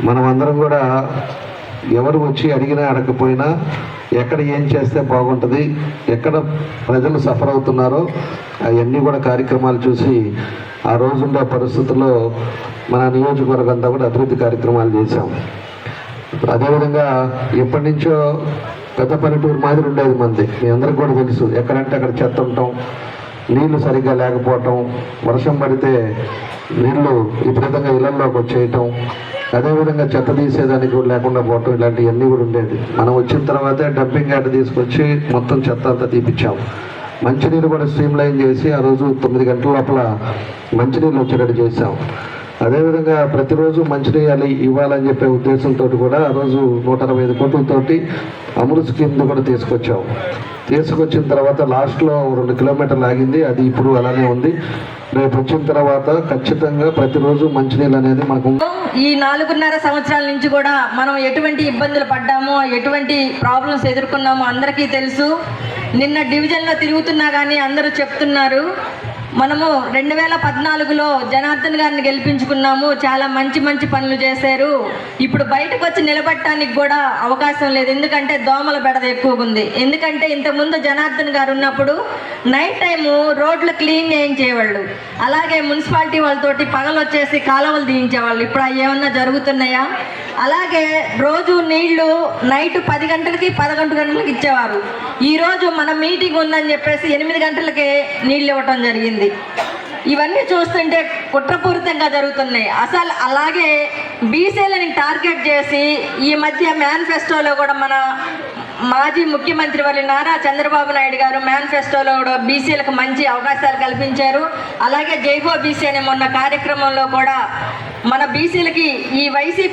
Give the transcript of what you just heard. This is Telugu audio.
మనం అందరం కూడా ఎవరు వచ్చి అడిగినా అడగకపోయినా ఎక్కడ ఏం చేస్తే బాగుంటుంది, ఎక్కడ ప్రజలు సఫర్ అవుతున్నారో అవన్నీ కూడా కార్యక్రమాలు చూసి ఆ రోజుండే పరిస్థితుల్లో మన నియోజకవర్గం అంతా కూడా అభివృద్ధి కార్యక్రమాలు చేశాం. అదేవిధంగా ఎప్పటి నుంచో పెద్ద పల్లెటూరు మాదిరి ఉండేది మంది, మీ అందరికి కూడా తెలుసు. ఎక్కడంటే అక్కడ చెత్త ఉండటం, నీళ్లు సరిగ్గా లేకపోవటం, వర్షం పడితే నీళ్లు విపరీతంగా ఇళ్లలోకి వచ్చేయటం, అదేవిధంగా చెత్త తీసేదానికి కూడా లేకుండా పోవటం, ఇలాంటివన్నీ కూడా ఉండేది. మనం వచ్చిన తర్వాతే డంపింగ్ యార్డ్ తీసుకొచ్చి మొత్తం చెత్త అంతా తీపిచ్చాం. మంచినీళ్ళు కూడా స్ట్రీమ్ లైన్ చేసి ఆ రోజు 9 గంటల లోపల మంచినీళ్ళు వచ్చేటట్టు చేశాం. అదేవిధంగా ప్రతిరోజు మంచినీళ్ళు ఇవ్వాలని చెప్పే ఉద్దేశంతో కూడా ఆ రోజు 165 కోట్లతోటి అమృత్ స్కీమ్ కూడా తీసుకొచ్చిన తర్వాత లాస్ట్లో 2 కిలోమీటర్లు ఆగింది. అది ఇప్పుడు అలానే ఉంది. రేపు వచ్చిన తర్వాత ఖచ్చితంగా ప్రతిరోజు మంచినీళ్ళు అనేది మనకు ఈ 4.5 సంవత్సరాల నుంచి కూడా మనం ఎటువంటి ఇబ్బందులు పడ్డామో, ఎటువంటి ప్రాబ్లమ్స్ ఎదుర్కొన్నామో అందరికీ తెలుసు. నిన్న డివిజన్లో తిరుగుతున్నా కానీ అందరూ చెప్తున్నారు, మనము 2014లో జనార్దన్ గారిని గెలిపించుకున్నాము, చాలా మంచి పనులు చేశారు. ఇప్పుడు బయటకు వచ్చి నిలబడటానికి కూడా అవకాశం లేదు, ఎందుకంటే దోమల బెడద ఎక్కువగా ఉంది. ఎందుకంటే ఇంతకుముందు జనార్దన్ గారు ఉన్నప్పుడు నైట్ టైము రోడ్లు క్లీన్ చేయించేవాళ్ళు, అలాగే మున్సిపాలిటీ వాళ్ళతోటి పగలు వచ్చేసి కాలువలు తీయించేవాళ్ళు. ఇప్పుడు అవి ఏమన్నా జరుగుతున్నాయా? అలాగే రోజు నీళ్లు నైట్ 10 గంటలకి 11 గంటలకి ఇచ్చేవారు. ఈరోజు మన మీటింగ్ ఉందని చెప్పేసి 8 గంటలకే నీళ్ళు ఇవ్వటం జరిగింది. ఇవన్నీ చూస్తుంటే కుట్రపూరితంగా జరుగుతున్నాయి అసలు. అలాగే బీసీలని టార్గెట్ చేసి ఈ మధ్య మేనిఫెస్టోలో కూడా మన మాజీ ముఖ్యమంత్రి వారి నారా చంద్రబాబు నాయుడు గారు మేనిఫెస్టోలో కూడా బీసీలకు మంచి అవకాశాలు కల్పించారు. అలాగే జైహో బీసీ అనే మొన్న కార్యక్రమంలో కూడా మన బీసీలకి ఈ వైసీపీ